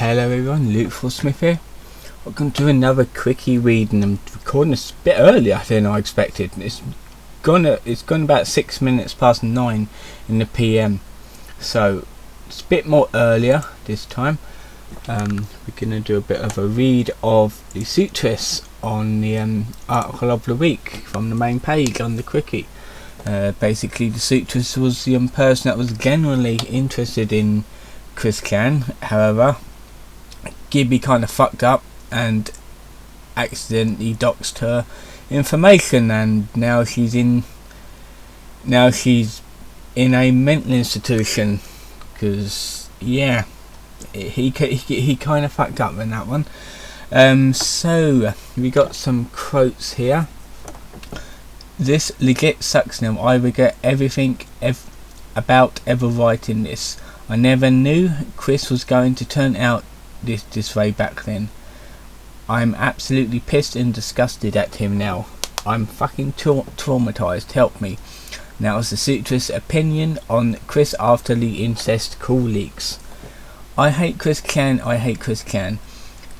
Hello everyone, Luke Smith here. Welcome to another quickie read, and I'm recording this a bit earlier than I expected. It's gone about 6 minutes past 9 in the PM, so it's a bit more earlier this time. We're gonna do a bit of a read of the Suitress on the article of the week from the main page on the quickie. Basically, the Suitress was the person that was generally interested in Chris Chan. However, Gibby kind of fucked up and accidentally doxed her information, and now she's in a mental institution because he kind of fucked up in that one. So we got some quotes here. This legit sucks now. I regret everything about ever writing this. I never knew Chris was going to turn out this way back then. I'm absolutely pissed and disgusted at him now. I'm fucking traumatized. Help me. Now is the Suitress opinion on Chris after the incest call leaks. I hate Chris Chan. I hate Chris Chan.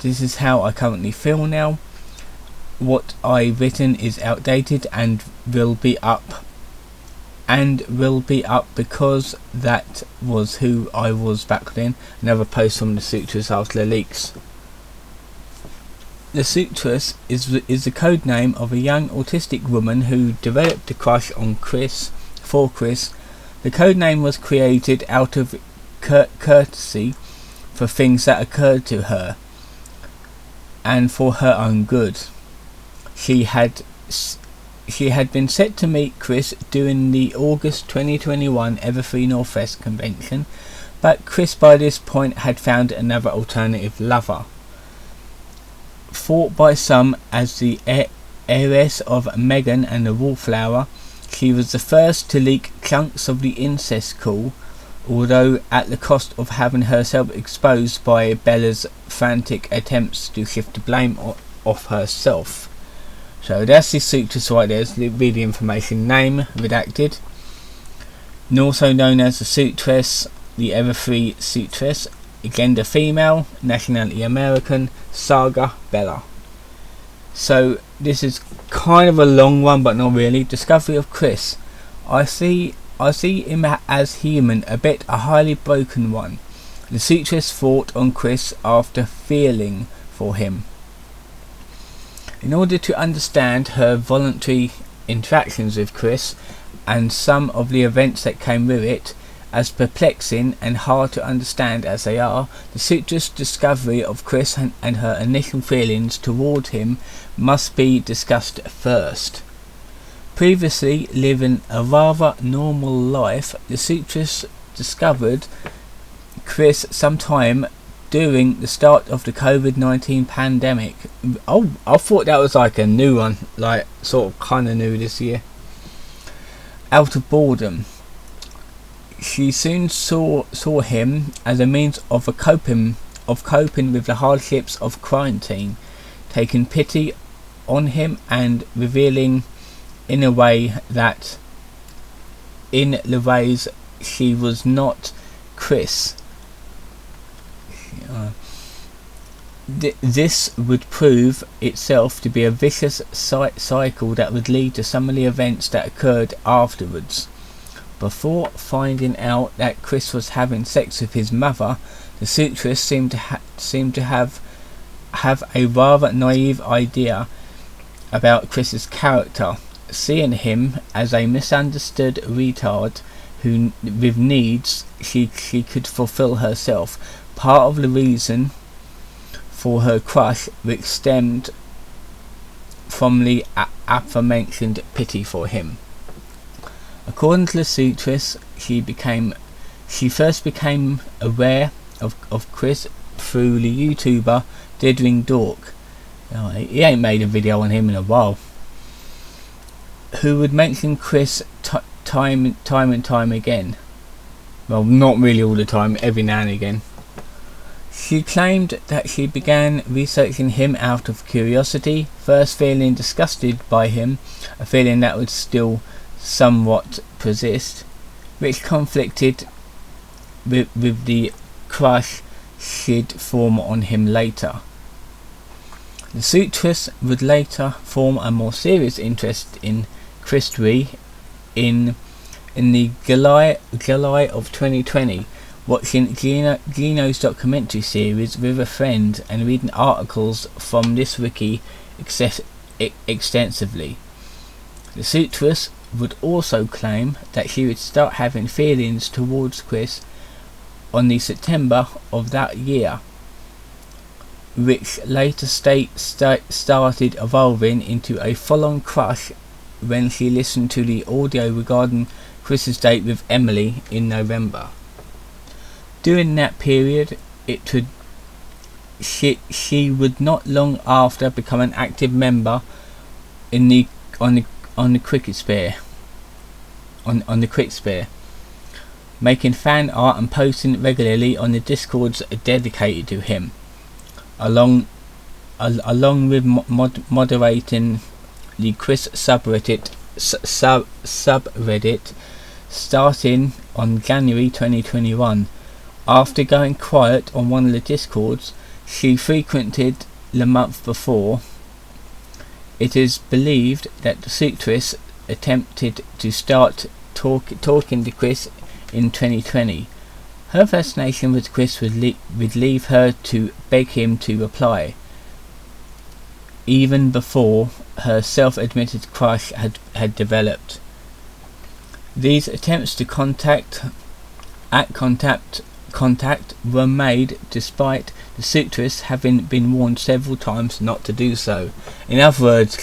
This is how I currently feel now. What I've written is outdated and will be up because that was who I was back then. Another post from the Suitress after the leaks. The Suitress is the code name of a young autistic woman who developed a crush on Chris. The code name was created out of courtesy for things that occurred to her and for her own good. She had been set to meet Chris during the August 2021 Everfree Northwest convention, but Chris by this point had found another alternative lover. Thought by some as the heiress of Megan and the Wallflower, she was the first to leak chunks of the incest call, although at the cost of having herself exposed by Bella's frantic attempts to shift the blame off herself. So that's the Suitress right there. Read the information. Name redacted. And also known as the Suitress, the Everfree Suitress. Gender female. Nationality American. Saga Bella. So this is kind of a long one, but not really. Discovery of Chris. I see him as human, a bit a highly broken one. The Suitress thought on Chris after feeling for him. In order to understand her voluntary interactions with Chris and some of the events that came with it, as perplexing and hard to understand as they are, the Suitress' discovery of Chris and her initial feelings toward him must be discussed first. Previously living a rather normal life, the Suitress discovered Chris sometime during the start of the COVID-19 pandemic. Oh, I thought that was like a new one, like sort of kind of new this year. Out of boredom, she soon saw him as a means of coping with the hardships of quarantine, taking pity on him and revealing in the ways she was not Chris. This would prove itself to be a vicious cycle that would lead to some of the events that occurred afterwards. Before finding out that Chris was having sex with his mother, the Suitress seemed to have a rather naive idea about Chris's character, seeing him as a misunderstood retard who, with needs she could fulfill herself. Part of the reason for her crush, which stemmed from the aforementioned pity for him. According to the Suitress, she first became aware of Chris through the YouTuber Dithering Dork. He ain't made a video on him in a while. Who would mention Chris time and time again. Well, not really all the time, every now and again. She claimed that she began researching him out of curiosity, first feeling disgusted by him, a feeling that would still somewhat persist, which conflicted with the crush she'd form on him later. The Suitress would later form a more serious interest in Chris in the July of 2020, watching Gino's documentary series with a friend and reading articles from this wiki extensively. The Suitress would also claim that she would start having feelings towards Chris on the September of that year, which later started evolving into a full-on crush when she listened to the audio regarding Chris's date with Emily in November. During that period, she would not long after become an active member on the cricket sphere, making fan art and posting regularly on the discords dedicated to him, along with moderating the Chris subreddit starting on January 2021. After going quiet on one of the discords she frequented the month before, it is believed that the Suitress attempted to start talking to Chris in 2020. Her fascination with Chris would leave her to beg him to reply, even before her self-admitted crush had developed. These attempts to contact were made despite the Suitress having been warned several times not to do so. In other words,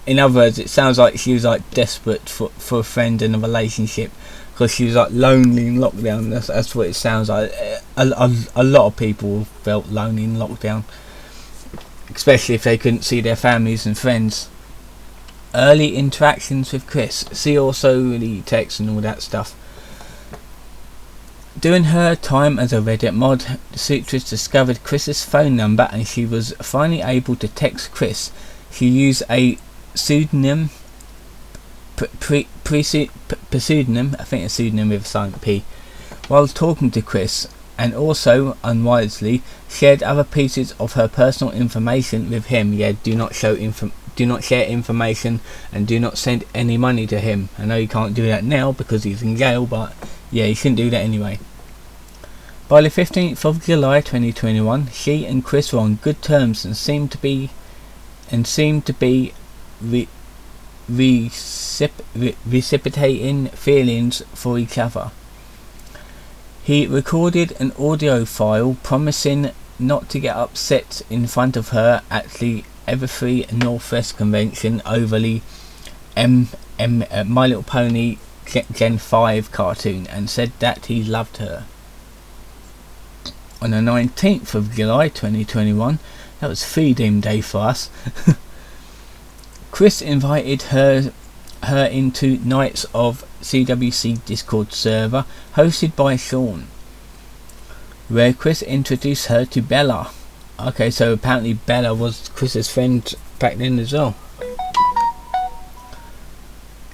it sounds like she was like desperate for a friend in a relationship, because she was like lonely in lockdown. That's what it sounds like. A lot of people felt lonely in lockdown, especially if they couldn't see their families and friends. Early interactions with Chris. See also the text and all that stuff. During her time as a Reddit mod, the Suitress discovered Chris's phone number and she was finally able to text Chris. She used a pseudonym, pseudonym, I think a pseudonym with a silent P, while talking to Chris, and also, unwisely, shared other pieces of her personal information with him. Yeah, do not share information and do not send any money to him. I know you can't do that now because he's in jail, but yeah, you shouldn't do that anyway. By the 15th of July 2021, she and Chris were on good terms and seemed to be reciprocating feelings for each other. He recorded an audio file promising not to get upset in front of her at the Everfree Northwest convention over the My Little Pony Gen 5 cartoon, and said that he loved her. On the 19th of July 2021, that was Freedom Day for us, Chris invited her into Nights of CWC Discord server hosted by Sean, where Chris introduced her to Bella. Okay, so apparently Bella was Chris's friend back then as well.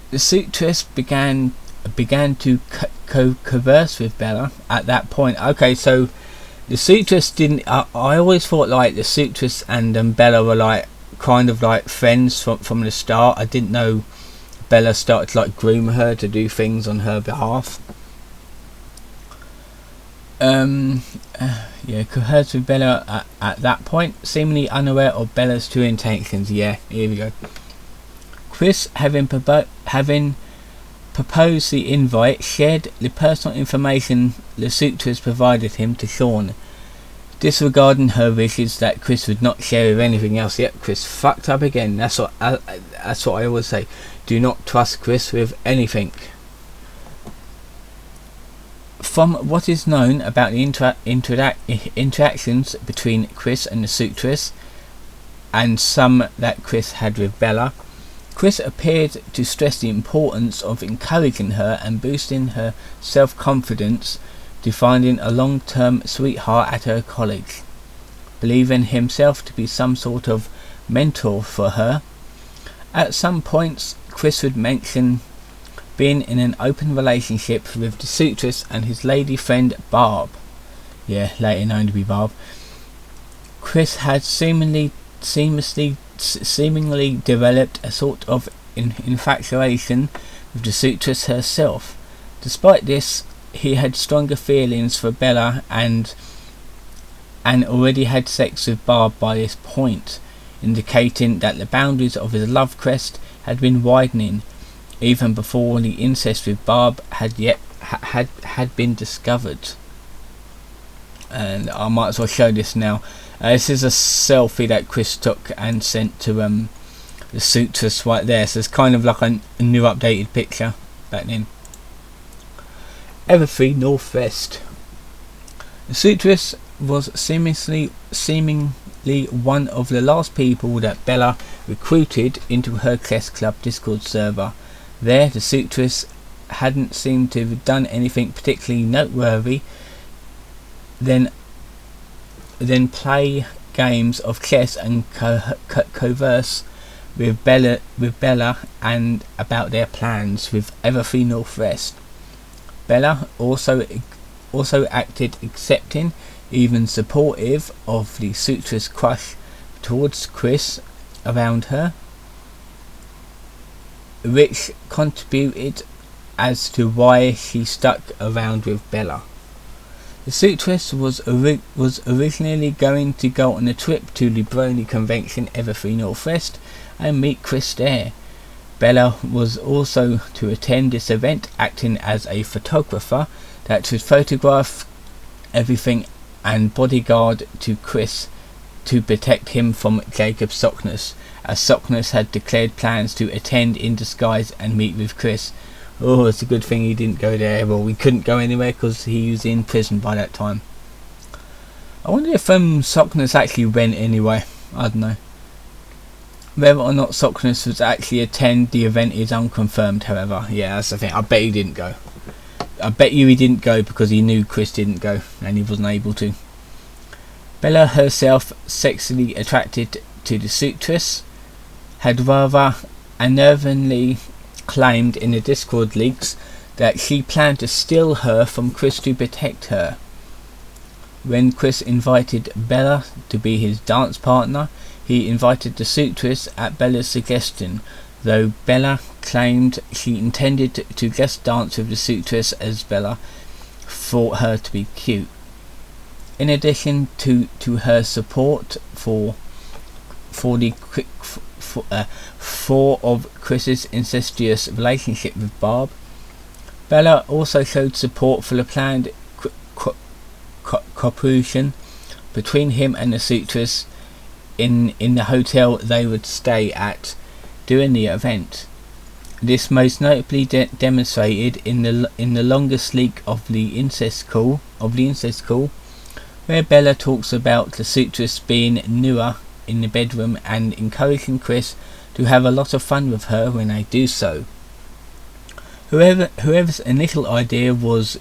The Suitress began to converse with Bella at that point. Okay, so the Suitress didn't. I always thought like the Suitress and Bella were like kind of like friends from the start. I didn't know Bella started to like groom her to do things on her behalf. Yeah, conversed with Bella at that point, seemingly unaware of Bella's true intentions. Yeah, here we go. Chris, having proposed the invite, shared the personal information the Suitress provided him to Sean, disregarding her wishes that Chris would not share with anything else. Yep, Chris fucked up again. That's what I always say. Do not trust Chris with anything. From what is known about the interactions between Chris and the Suitress, and some that Chris had with Bella, Chris appeared to stress the importance of encouraging her and boosting her self-confidence to finding a long-term sweetheart at her college, believing himself to be some sort of mentor for her. At some points, Chris would mention being in an open relationship with the Suitress and his lady friend Barb. yeah, later known to be Barb. Chris had seemingly developed a sort of infatuation with the Suitress herself. Despite this, he had stronger feelings for Bella and already had sex with Barb by this point, indicating that the boundaries of his love quest had been widening even before the incest with Barb had been discovered. And I might as well show this now. This is a selfie that Chris took and sent to the Suitress right there, so it's kind of like a new updated picture back then. Everfree Northwest. The Suitress was seemingly one of the last people that Bella recruited into her chess club Discord server. There, the Suitress hadn't seemed to have done anything particularly noteworthy than play games of chess and converse with Bella and about their plans with Everfree Northwest. Bella also acted accepting, even supportive of the Suitress' crush towards Chris around her, which contributed as to why she stuck around with Bella. The Suitress was originally going to go on a trip to the Brony convention Everfree Northwest and meet Chris there. Bella was also to attend this event, acting as a photographer that would photograph everything and bodyguard to Chris to protect him from Jacob Sockness, as Sockness had declared plans to attend in disguise and meet with Chris. Oh, it's a good thing he didn't go there. Well, we couldn't go anywhere because he was in prison by that time. I wonder if Sockness actually went anyway. I don't know. Whether or not Sockness was actually attend the event is unconfirmed, however. Yeah, that's the thing. I bet he didn't go. I bet you he didn't go because he knew Chris didn't go and he wasn't able to. Bella herself, sexually attracted to the Suitress, had rather unnervingly claimed in the Discord leaks that she planned to steal her from Chris to protect her. When Chris invited Bella to be his dance partner, he invited the Suitress at Bella's suggestion, though Bella claimed she intended to just dance with the Suitress as Bella thought her to be cute. In addition to her support for of Chris's incestuous relationship with Barb, Bella also showed support for the planned cooperation between him and the Suitress in the hotel they would stay at during the event. This most notably demonstrated in the longest leak of the incest call, where Bella talks about the Suitress being newer in the bedroom and encouraging Chris to have a lot of fun with her when they do so. Whoever's initial idea was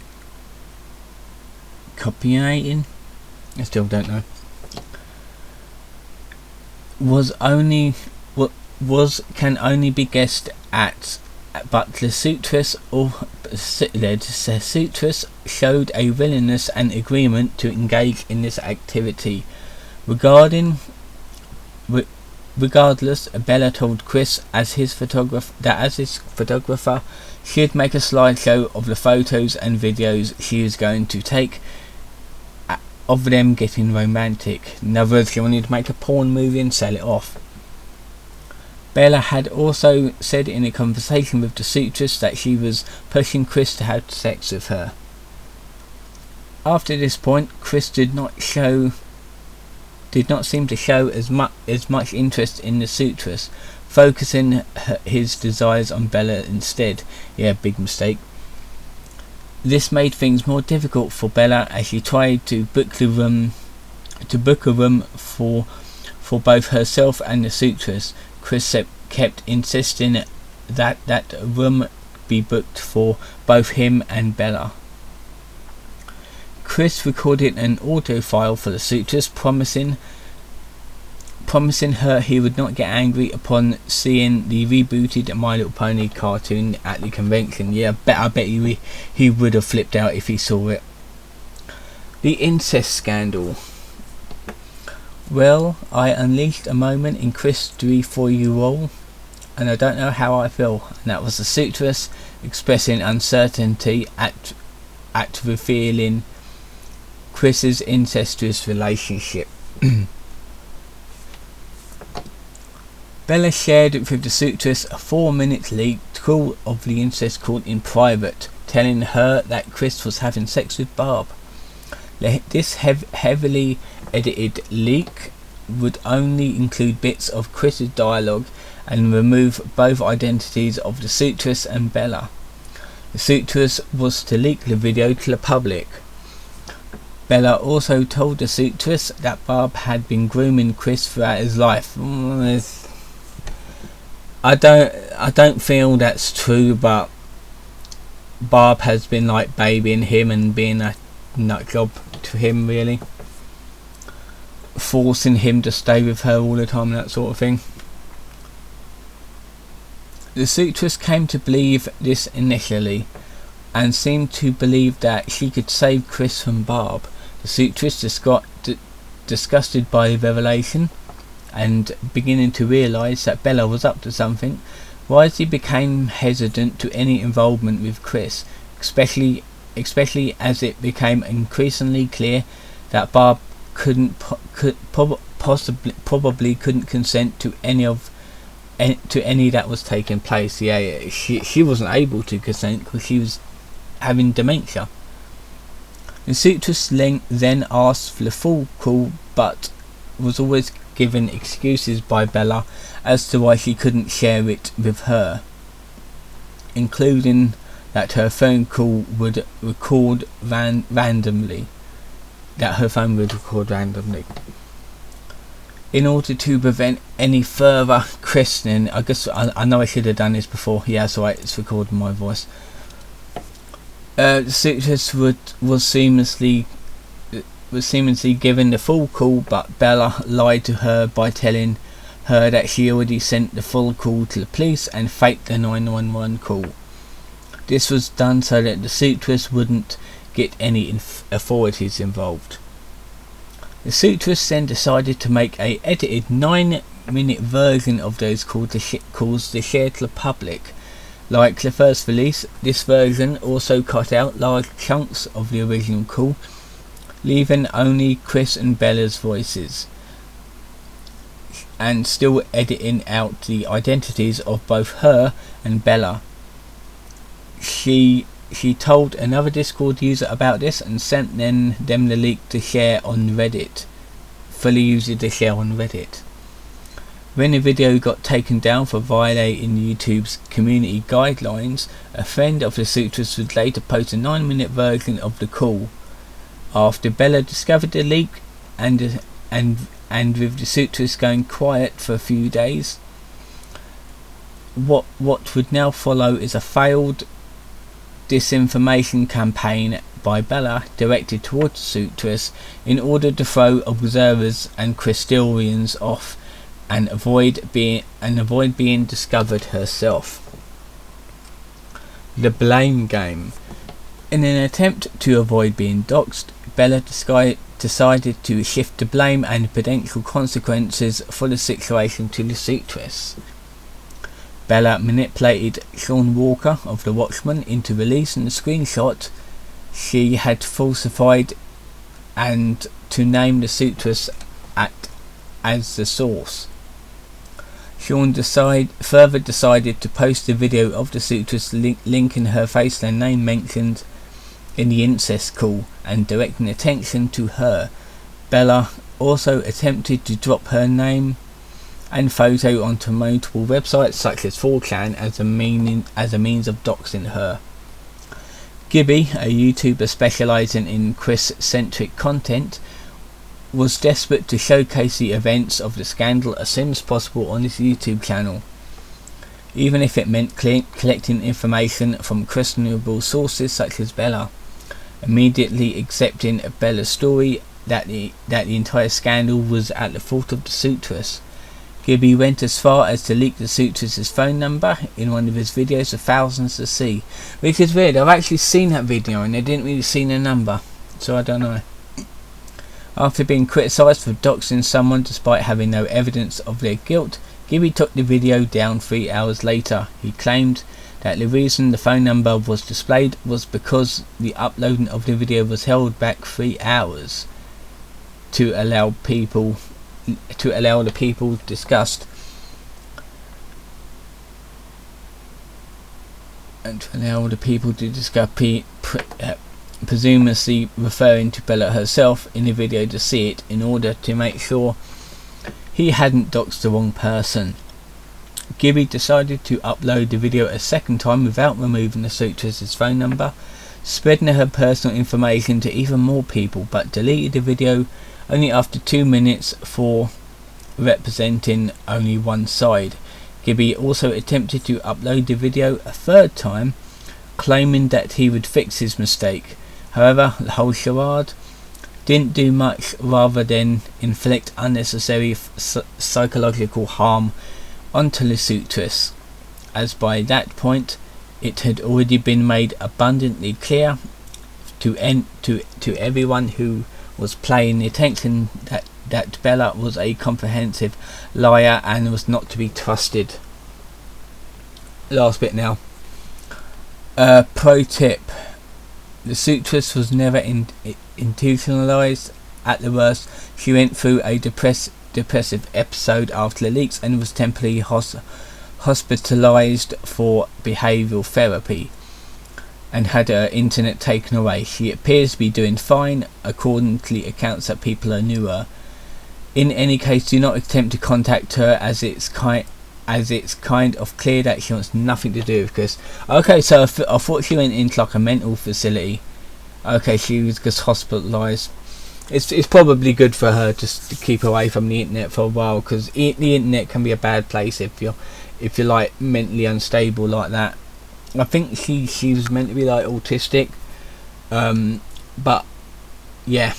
copulating, I still don't know, can only be guessed at, but the Suitress showed a willingness and agreement to engage in this activity. Regardless, Bella told Chris as his photographer she'd make a slideshow of the photos and videos she was going to take of them getting romantic. In other words, she wanted to make a porn movie and sell it off. Bella had also said in a conversation with the Suitress that she was pushing Chris to have sex with her. After this point, Chris did not seem to show as much interest in the Suitress, focusing his desires on Bella instead. Yeah, big mistake. This made things more difficult for Bella as she tried to book a room for both herself and the Suitress. Chris kept insisting that a room be booked for both him and Bella. Chris recorded an audio file for the Suitress, promising her he would not get angry upon seeing the rebooted My Little Pony cartoon at the convention. Yeah, I bet he would have flipped out if he saw it. The incest scandal. Well, I unleashed a moment in history for you all, and I don't know how I feel. And that was the Suitress expressing uncertainty at revealing Chris's incestuous relationship. Bella shared with the Suitress a 4-minute leaked call of the incest call in private, telling her that Chris was having sex with Barb. This heavily edited leak would only include bits of Chris's dialogue and remove both identities of the Suitress and Bella. The Suitress was to leak the video to the public. Bella also told the Suitress that Barb had been grooming Chris throughout his life. I don't feel that's true, but Barb has been like babying him and being a nut job to him, really, forcing him to stay with her all the time, that sort of thing. The Suitress came to believe this initially, and seemed to believe that she could save Chris from Barb. The Suitress disgusted by the revelation, and beginning to realise that Bella was up to something, wisely became hesitant to any involvement with Chris, especially as it became increasingly clear that Barb probably couldn't consent to any that was taking place. Yeah, she wasn't able to consent because she was having dementia. The Suitress then asked for the full call, but was always given excuses by Bella as to why she couldn't share it with her, including that her phone call would record randomly. In order to prevent any further questioning, I guess I know I should have done this before. Yeah, that's right, it's recording my voice. The Suitress was seamlessly given the full call, but Bella lied to her by telling her that she already sent the full call to the police and faked the 911 call. This was done so that the Suitress wouldn't get any authorities involved. The Suitress then decided to make a edited 9-minute version of those calls to share to the public. Like the first release, this version also cut out large chunks of the original call, leaving only Chris and Bella's voices, and still editing out the identities of both her and Bella. She told another Discord user about this and sent them the leak to share on Reddit. Fully used it to share on Reddit. When the video got taken down for violating YouTube's community guidelines, a friend of the Suitress would later post a 9-minute version of the call. After Bella discovered the leak, and with the Suitress going quiet for a few days, what would now follow is a failed disinformation campaign by Bella directed towards the Suitress in order to throw observers and Christorians off and avoid being discovered herself. The blame game. In an attempt to avoid being doxxed, Bella decided to shift the blame and potential consequences for the situation to the Suitress. Bella manipulated Sean Walker of The Watchmen into releasing the screenshot she had falsified and to name the Suitress as the source. Sean further decided to post the video of the Suitress linking her face and name mentioned in the incest call and directing attention to her. Bella also attempted to drop her name and photo onto multiple websites such as 4chan as a means of doxing her. Gibby, a YouTuber specialising in Chris-centric content, was desperate to showcase the events of the scandal as soon as possible on his YouTube channel, even if it meant collecting information from questionable sources such as Bella, immediately accepting Bella's story that the entire scandal was at the fault of the Suitress. Gibby went as far as to leak the Suitress's phone number in one of his videos for thousands to see, which is weird. I've actually seen that video and they didn't really see the number, so I don't know. After being criticised for doxing someone despite having no evidence of their guilt, Gibby took the video down 3 hours later. He claimed that the reason the phone number was displayed was because the uploading of the video was held back 3 hours to allow the people discussed presumably referring to Bella herself in the video to see it, in order to make sure he hadn't doxed the wrong person. Gibby decided to upload the video a second time without removing the Suitress' phone number, spreading her personal information to even more people, but deleted the video only after 2 minutes for representing only one side. Gibby also attempted to upload the video a third time, claiming that he would fix his mistake. However, the whole charade didn't do much rather than inflict unnecessary psychological harm onto the Suitress, as by that point it had already been made abundantly clear to everyone who was paying attention that Bella was a comprehensive liar and was not to be trusted. Last bit now. Pro tip: the Suitress was never institutionalized. At the worst, she went through a depressive episode after the leaks and was temporarily hospitalized for behavioral therapy and had her internet taken away. She appears to be doing fine, according to the accounts that people who knew her. In any case, do not attempt to contact her, as it's kind of clear that she wants nothing to do with Chris. Okay, so I thought she went into like a mental facility. Okay, she was just hospitalized. It's probably good for her just to keep away from the internet for a while, because the internet can be a bad place if you're like mentally unstable like that. I think she was meant to be like autistic, but yeah,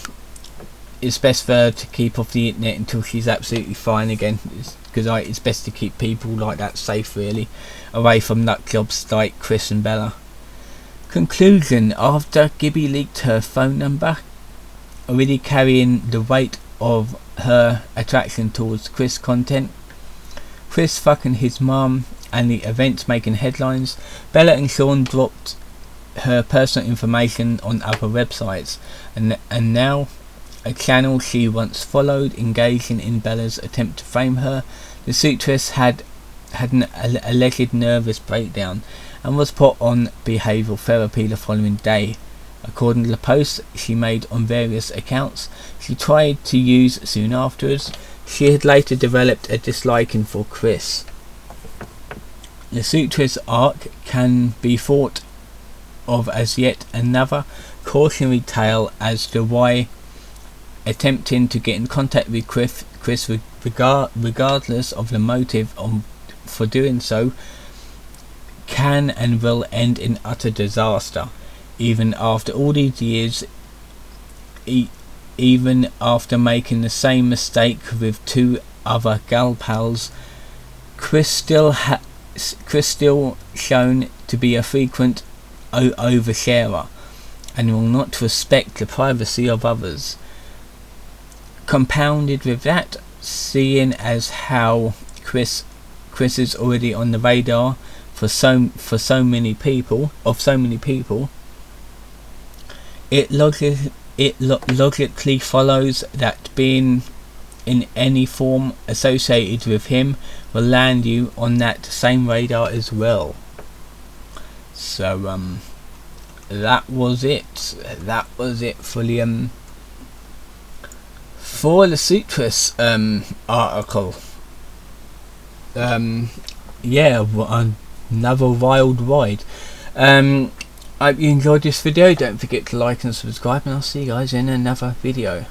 it's best for her to keep off the internet until she's absolutely fine again, because it's best to keep people like that safe, really, away from nut jobs like Chris and Bella. Conclusion: after Gibby leaked her phone number, already carrying the weight of her attraction towards Chris content, Chris fucking his mum, and the events making headlines, Bella and Sean dropped her personal information on other websites, and now a channel she once followed, engaging in Bella's attempt to frame her. The Suitress had an alleged nervous breakdown and was put on behavioural therapy the following day. According to the posts she made on various accounts she tried to use soon afterwards, she had later developed a disliking for Chris. The Suitress arc can be thought of as yet another cautionary tale as to why attempting to get in contact with Chris regardless of the motive for doing so, can and will end in utter disaster. Even after all these years, even after making the same mistake with 2 other gal pals, Chris still shown to be a frequent oversharer and will not respect the privacy of others. Compounded with that, seeing as how Chris is already on the radar for so many people, it logically follows that being in any form associated with him will land you on that same radar as well. So that was it for the Suitress article. Yeah, another wild ride. I hope you enjoyed this video. Don't forget to like and subscribe, and I'll see you guys in another video.